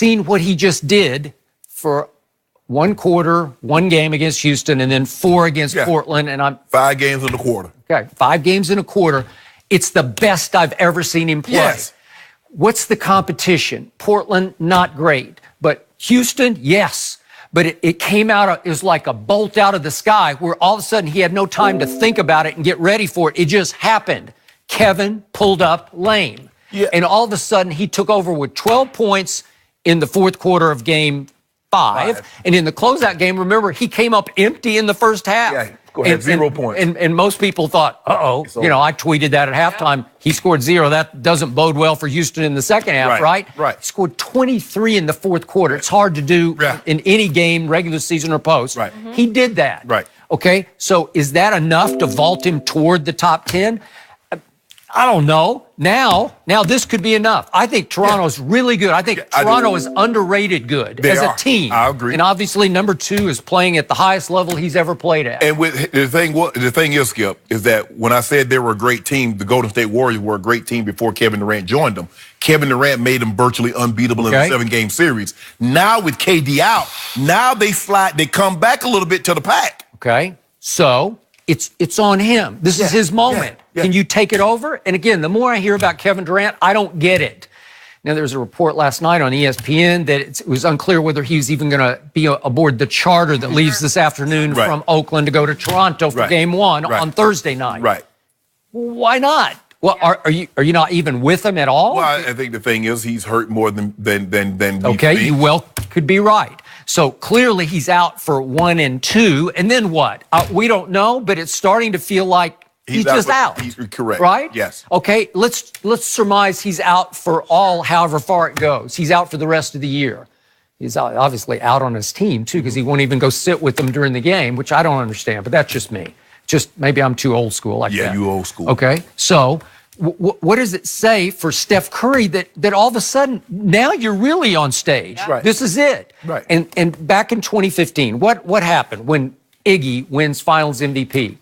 seen what he just did for one quarter, one game against Houston, and then 4 against Portland. And 5 games in a quarter. Okay, 5 games in a quarter. It's the best I've ever seen him play. Yes. What's the competition? Portland, not great. But Houston, yes. But it came out, it was like a bolt out of the sky where all of a sudden he had no time to think about it and get ready for it. It just happened. Kevin pulled up lame. Yeah. And all of a sudden he took over with 12 points in the fourth quarter of game 5. And in the closeout game, remember, he came up empty in the first half. Yeah, go ahead, 0 points. And most people thought, uh-oh, I tweeted that at halftime. He scored 0. That doesn't bode well for Houston in the second half, right? Right. He scored 23 in the fourth quarter. It's hard to do in any game, regular season or post. Right. He did that. Right. Okay, so is that enough to vault him toward the top 10? I don't know. Now this could be enough. I think Toronto's really good. I think Toronto is underrated good as a team. I agree. And obviously, number 2 is playing at the highest level he's ever played at. And the thing is, Skip, is that when I said they were a great team, the Golden State Warriors were a great team before Kevin Durant joined them. Kevin Durant made them virtually unbeatable in a 7-game series. Now with KD out, now they come back a little bit to the pack. Okay, so it's on him. This is his moment. Can you take it over? And again, the more I hear about Kevin Durant, I don't get it. Now, there was a report last night on ESPN that it was unclear whether he was even going to be aboard the charter that leaves this afternoon from Oakland to go to Toronto for Game 1 on Thursday night. Right. Why not? Well, are you not even with him at all? Well, I think the thing is he's hurt more than okay, you could be right. So clearly he's out for 1 and 2, and then what? We don't know, but it's starting to feel like he's just out. He's correct. Right? Yes. Okay, let's surmise he's out for however far it goes. He's out for the rest of the year. He's obviously out on his team, too, because he won't even go sit with them during the game, which I don't understand, but that's just me. Just maybe I'm too old school like that. Yeah, you old school. Okay, so what does it say for Steph Curry that all of a sudden now you're really on stage? Yeah. Right. This is it. Right. And back in 2015, what happened when Iggy wins Finals MVP?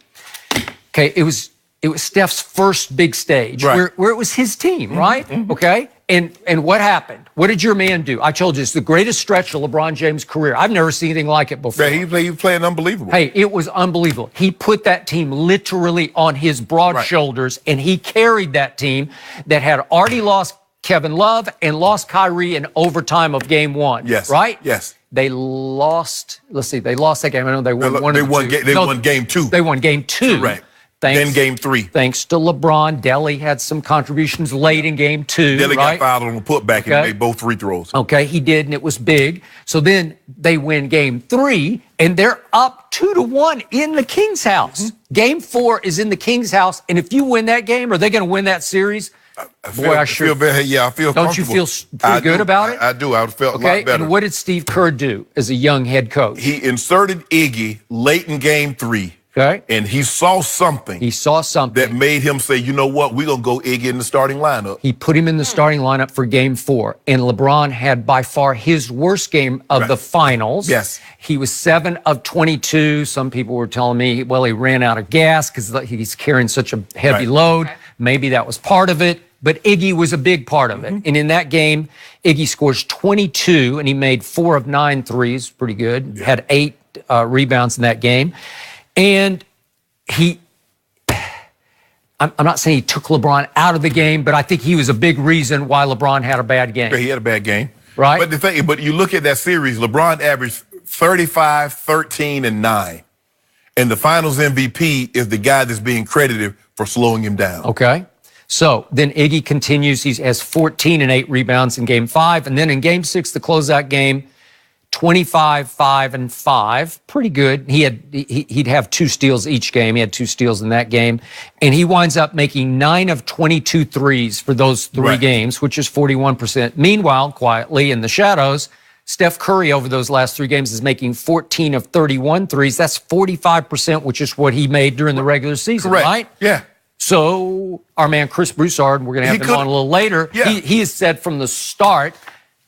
Okay, it was Steph's first big stage where it was his team, right? Okay, and what happened? What did your man do? I told you it's the greatest stretch of LeBron James' career. I've never seen anything like it before. Yeah, he was playing unbelievable. Hey, it was unbelievable. He put that team literally on his broad shoulders, and he carried that team that had already lost Kevin Love and lost Kyrie in overtime of Game 1. Yes. Right? Yes. They lost. Let's see. They lost that game. I know they won one. They won Game 2. They won Game 2. Correct. Then Game 3. Thanks to LeBron. Delly had some contributions late in Game 2. Delly got fouled on the putback and made both free throws. Okay, he did, and it was big. So then they win Game 3, and they're up 2-1 in the King's house. Game 4 is in the King's house, and if you win that game, are they going to win that series? I feel Don't comfortable. you feel pretty good about it? I do. I felt a lot better. And what did Steve Kerr do as a young head coach? He inserted Iggy late in Game 3. Okay. And he saw something. That made him say, you know what, we're going to go Iggy in the starting lineup. He put him in the starting lineup for Game 4. And LeBron had by far his worst game of the finals. Yes. He was 7 of 22. Some people were telling me, well, he ran out of gas because he's carrying such a heavy load. Okay. Maybe that was part of it. But Iggy was a big part of it. And in that game, Iggy scores 22, and he made 4 of 9 threes. Pretty good. Yeah. Had 8 rebounds in that game. And I'm not saying he took LeBron out of the game, but I think he was a big reason why LeBron had a bad game. He had a bad game. Right. But you look at that series, LeBron averaged 35, 13, and 9. And the finals MVP is the guy that's being credited for slowing him down. Okay. So then Iggy continues. He has 14 and 8 rebounds in Game 5. And then in Game 6, the closeout game, 25, 5, and 5. Pretty good. He'd have 2 steals each game. He had 2 steals in that game. And he winds up making 9 of 22 threes for those 3 games, which is 41%. Meanwhile, quietly in the shadows, Steph Curry over those last 3 games is making 14 of 31 threes. That's 45%, which is what he made during the regular season, right? Yeah. So our man Chris Broussard, we're going to have him on a little later, he has said from the start,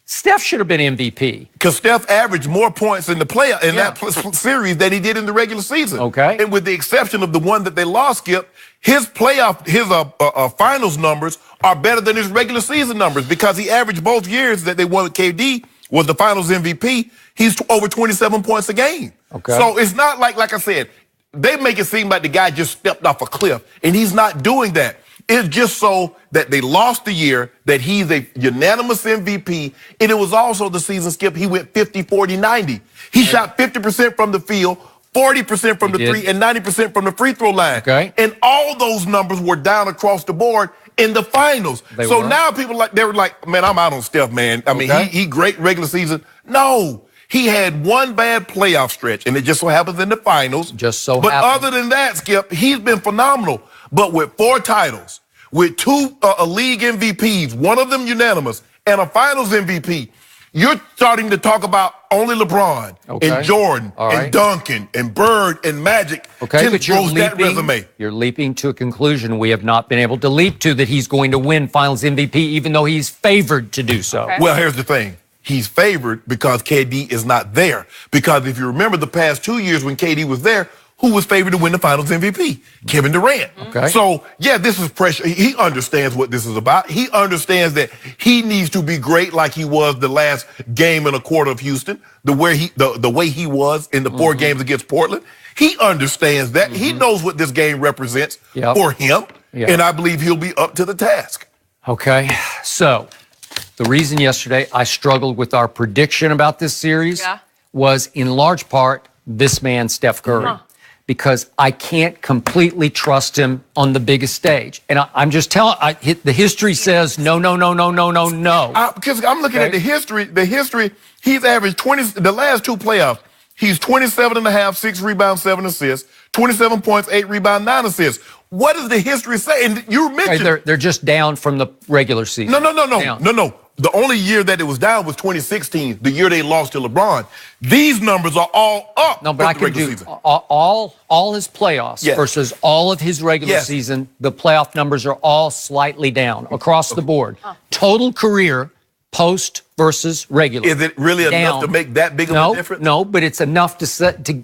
Steph should have been MVP. Because Steph averaged more points in that series than he did in the regular season. Okay. And with the exception of the one that they lost, Skip, his finals numbers are better than his regular season numbers because he averaged both years that they won with KD was the Finals MVP, he's over 27 points a game. Okay. So it's not like I said, they make it seem like the guy just stepped off a cliff, and he's not doing that. It's just so that they lost the year, that he's a unanimous MVP, and it was also the season, Skip, he went 50, 40, 90. He shot 50% from the field, 40% from the three, and 90% from the free throw line. Okay. And all those numbers were down across the board in the finals. So now people they were like, man, I'm out on Steph, man. I mean, he great regular season. No. He had one bad playoff stretch, and it just so happens in the finals. But other than that, Skip, he's been phenomenal. But with 4 titles, with 2 league MVPs, one of them unanimous, and a finals MVP, you're starting to talk about only LeBron and Jordan and Duncan and Bird and Magic. Okay, but that resume. You're leaping to a conclusion we have not been able to leap to, that he's going to win finals MVP, even though he's favored to do so. Okay. Well, here's the thing. He's favored because KD is not there. Because if you remember the past 2 years when KD was there, who was favored to win the finals MVP? Kevin Durant. Okay. So, yeah, this is pressure. He understands what this is about. He understands that he needs to be great like he was the last game and a quarter of Houston, the way he was in the 4 games against Portland. He understands that. He knows what this game represents for him, and I believe he'll be up to the task. Okay, so the reason yesterday I struggled with our prediction about this series was in large part this man, Steph Curry. Because I can't completely trust him on the biggest stage. And I'm just telling, the history says no. Because I'm looking at the history. The history, he's averaged 20, the last 2 playoffs, he's 27.5, 6 rebounds, 7 assists, 27 points, 8 rebounds, 9 assists. What does the history say? And you mentioned... they're just down from the regular season. No. The only year that it was down was 2016, the year they lost to LeBron. These numbers are all up. No, but I can do all his playoffs versus all of his regular season. The playoff numbers are all slightly down across the board. Total career, post versus regular. Is it really enough to make that big of a difference? No, but it's enough to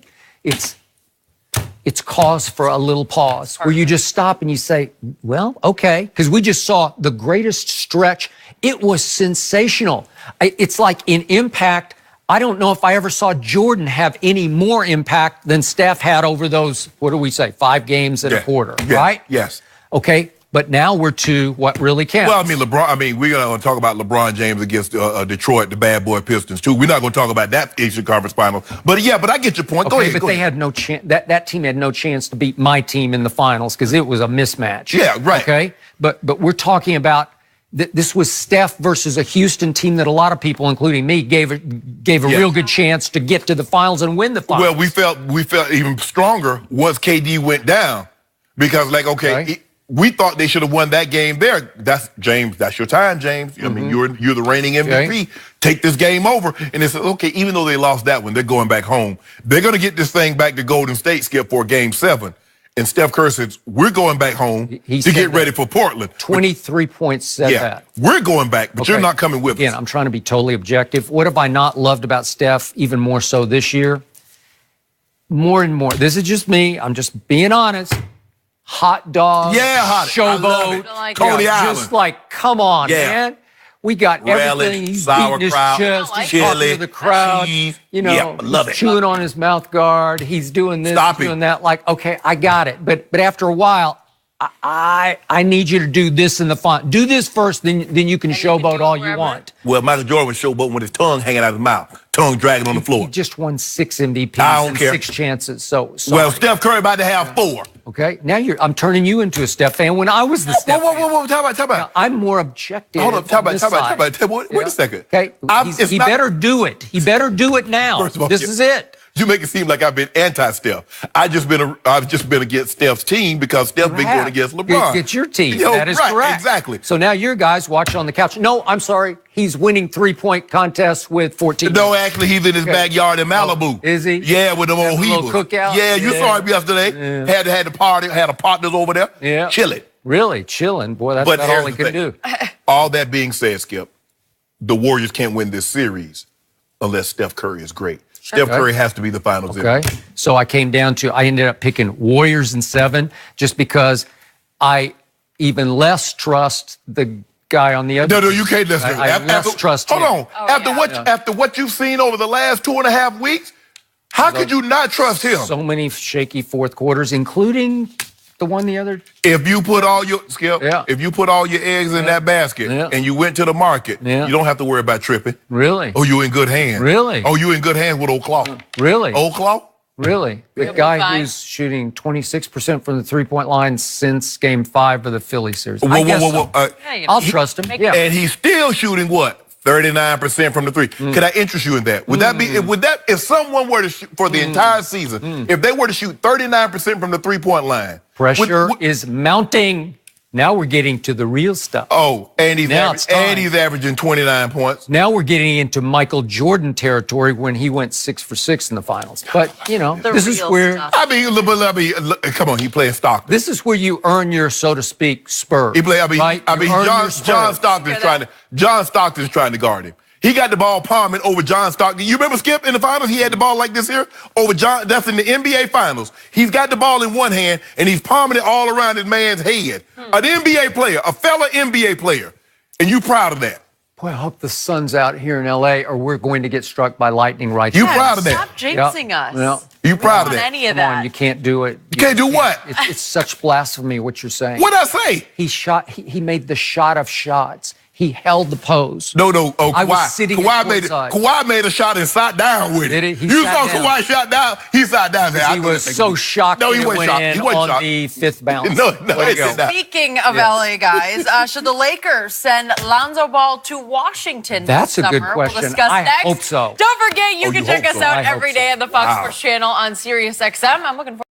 it's cause for a little pause where you just stop and you say, well, okay, because we just saw the greatest stretch. It was sensational. It's like in impact, I don't know if I ever saw Jordan have any more impact than Steph had over those, what do we say, 5 games and a quarter, right? Yes. Okay, but now we're to what really counts. Well, we're going to talk about LeBron James against Detroit, the bad boy Pistons, too. We're not going to talk about that Eastern Conference Final. But, I get your point. Go ahead. But they had no chance. That team had no chance to beat my team in the finals because it was a mismatch. Yeah, right. Okay, but we're talking about this was Steph versus a Houston team that a lot of people, including me, gave a real good chance to get to the finals and win the finals. Well, we felt even stronger once KD went down because, we thought they should have won that game there. That's James. That's your time, James. I mean, you're the reigning MVP. Take this game over. And they said, okay, even though they lost that one, they're going back home. They're going to get this thing back to Golden State, Skip, for Game 7. And Steph Curry says, we're going back home to get ready for Portland. 23 points said that. We're going back, but you're not coming with us. Again, I'm trying to be totally objective. What have I not loved about Steph even more so this year? More and more. This is just me. I'm just being honest. Hot dog, showboat, Coney Island. Just like, come on, man. We got everything. He's beating his chest. He's talking to the crowd. Cheese. He's chewing on his mouth guard. He's doing this, doing that. Like, okay, I got it. But after a while, I need you to do this in the font. Do this first, then you can showboat all you want. Well, Michael Jordan was showboating with his tongue hanging out of his mouth, tongue dragging on the floor. He just won 6 MVPs and 6 chances. So well, Steph Curry about to have 4. Okay, now I'm turning you into a Steph fan when I was the Steph fan. Whoa, talk about. Now, I'm more objective. Hold up, talk about. Wait a second. Okay, he better do it. He better do it now. First of all, this is it. You make it seem like I've been anti-Steph. I've just been against Steph's team because Steph's been going against LeBron. It's your team. That is correct. Exactly. So now your guys watching on the couch. No, I'm sorry. He's winning 3-point contests with 14. No, actually, he's in his backyard in Malibu. Is he? Yeah, with them old Hebrews. Cookout. Yeah, you saw him yesterday. Yeah. Had the party. Had a partners over there. Yeah. Chilling. Really chilling, boy. That's about all he can do. All that being said, Skip, the Warriors can't win this series unless Steph Curry is great. Steph Curry has to be the finals MVP. So I ended up picking Warriors in 7 just because I even less trust the guy on the other. No, you can't listen. I trust him. Hold on. After what you've seen over the last 2.5 weeks, how could you not trust him? So many shaky fourth quarters, including the one the other. If you put all your if you put all your eggs in that basket and you went to the market, you don't have to worry about tripping. Really? Oh, you in good hands. Really? Oh, you in good hands with Old Claw. Really? Old Claw? Really? The guy who's shooting 26% from the three-point line since Game 5 of the Philly series. I'll trust him. Yeah. And he's still shooting what? 39% from the three. Could I interest you in that? Would that be if someone were to shoot for the entire season, if they were to shoot 39% from the three-point line? Pressure is mounting. Now we're getting to the real stuff. Oh, and he's averaging 29 points. Now we're getting into Michael Jordan territory when he went 6 for 6 in the finals. But, this is where... come on, he played Stockton. This is where you earn your, so to speak, spurs. John Stockton's trying to guard him. He got the ball palming over John Stockton. You remember Skip in the finals? He had the ball like this here over John. That's in the NBA finals. He's got the ball in one hand and he's palming it all around his man's head. An NBA player, a fella NBA player. And you proud of that? Boy, I hope the sun's out here in LA or we're going to get struck by lightning right now. You proud of that? Stop jinxing us. You proud of that? Any of that. Come on, you can't do it. You can't do what? It's such blasphemy what you're saying. What'd I say? He made the shot of shots. He held the pose. No. Oh, I was sitting Kawhi made a shot and sat down with it. Did he? You saw Kawhi shot down. He sat down. He was so shocked. No, he wasn't shocked. He wasn't shocked. The fifth bounce. No. Speaking of LA guys, should the Lakers send Lonzo Ball to Washington That's this a good summer? question. We'll discuss I next. hope so. Don't forget, you can check us out every day so. on the Fox Sports channel on Sirius XM. I'm looking forward